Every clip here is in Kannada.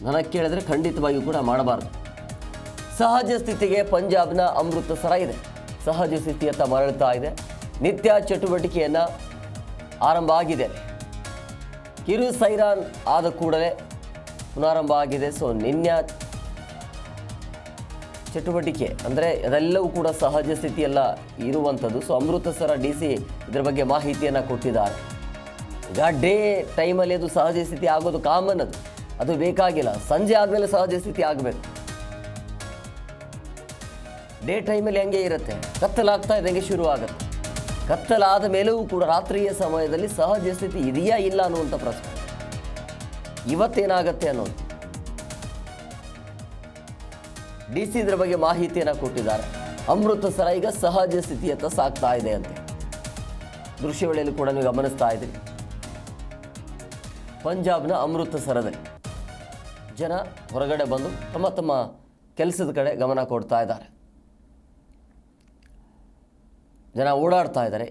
ನನಗೆ ಕೇಳಿದ್ರೆ ಖಂಡಿತವಾಗಿಯೂ ಕೂಡ ಮಾಡಬಾರ್ದು. ಸಹಜ ಸ್ಥಿತಿಗೆ ಪಂಜಾಬ್ನ ಅಮೃತಸರ ಇದೆ. ಸಹಜ ಸ್ಥಿತಿಯತ್ತ ಮರಳುತ್ತಾ ಇದೆ. ನಿತ್ಯ ಚಟುವಟಿಕೆಯನ್ನು ಆರಂಭ ಆಗಿದೆ. ಕಿರು ಸೈರಾನ್ ಆದ ಕೂಡಲೇ ಪುನರಾರಂಭ ಆಗಿದೆ. ಸೊ ನಿನ್ನೆ ಚಟುವಟಿಕೆ ಅಂದರೆ ಅದೆಲ್ಲವೂ ಕೂಡ ಸಹಜ ಸ್ಥಿತಿಯೆಲ್ಲ ಇರುವಂಥದ್ದು. ಸೊ ಅಮೃತಸರ DC ಇದರ ಬಗ್ಗೆ ಮಾಹಿತಿಯನ್ನು ಕೊಟ್ಟಿದ್ದಾರೆ. ಈಗ ಡೇ ಟೈಮಲ್ಲಿ ಅದು ಸಹಜ ಸ್ಥಿತಿ ಆಗೋದು ಕಾಮನ್, ಅದು ಬೇಕಾಗಿಲ್ಲ. ಸಂಜೆ ಆದಮೇಲೆ ಸಹಜ ಸ್ಥಿತಿ ಆಗಬೇಕು. ಡೇ ಟೈಮಲ್ಲಿ ಹೆಂಗೆ ಇರುತ್ತೆ, ಕತ್ತಲಾಗ್ತಾ ಇದ್ದಂಗೆ ಶುರು ಆಗುತ್ತೆ. ಕತ್ತಲಾದ ಮೇಲೂ ಕೂಡ ರಾತ್ರಿಯ ಸಮಯದಲ್ಲಿ ಸಹಜ ಸ್ಥಿತಿ ಇದೆಯಾ ಇಲ್ಲ ಅನ್ನುವಂಥ ಪ್ರಶ್ನೆ ಇವತ್ತೇನಾಗತ್ತೆ ಅನ್ನೋದು. DC ಇದರ ಬಗ್ಗೆ ಮಾಹಿತಿಯನ್ನು ಕೊಟ್ಟಿದ್ದಾರೆ. ಅಮೃತಸರ ಈಗ ಸಹಜ ಸ್ಥಿತಿಯತ್ತ ಸಾಗ್ತಾ ಇದೆ ಅಂತ ದೃಶ್ಯಾವಳಿಯಲ್ಲಿ ಕೂಡ ನೀವು ಗಮನಿಸ್ತಾ ಇದ್ದೀರಿ. ಪಂಜಾಬ್ನ ಅಮೃತಸರದಲ್ಲಿ ಜನ ಹೊರಗಡೆ ಬಂದು ತಮ್ಮ ತಮ್ಮ ಕೆಲಸದ ಕಡೆ ಗಮನ ಕೊಡ್ತಾ ಇದ್ದಾರೆ. ಜನ ಓಡಾಡ್ತಾ ಇದ್ದಾರೆ.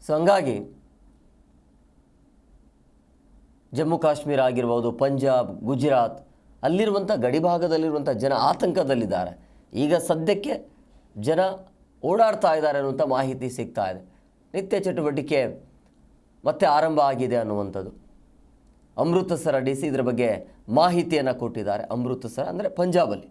ಸೊ ಹಂಗಾಗಿ ಜಮ್ಮು ಕಾಶ್ಮೀರ ಆಗಿರ್ಬೋದು, ಪಂಜಾಬ್, ಗುಜರಾತ್ ಅಲ್ಲಿರುವಂಥ ಗಡಿಭಾಗದಲ್ಲಿರುವಂಥ ಜನ ಆತಂಕದಲ್ಲಿದ್ದಾರೆ. ಈಗ ಸದ್ಯಕ್ಕೆ ಜನ ಓಡಾಡ್ತಾ ಇದ್ದಾರೆ ಅನ್ನುವಂಥ ಮಾಹಿತಿ ಸಿಗ್ತಾ ಇದೆ. ನಿತ್ಯ ಚಟುವಟಿಕೆ ಮತ್ತೆ ಆರಂಭ ಆಗಿದೆ ಅನ್ನುವಂಥದ್ದು. ಅಮೃತಸರ DC ಇದರ ಬಗ್ಗೆ ಮಾಹಿತಿಯನ್ನು ಕೊಟ್ಟಿದ್ದಾರೆ. ಅಮೃತಸರ ಅಂದರೆ ಪಂಜಾಬಲ್ಲಿ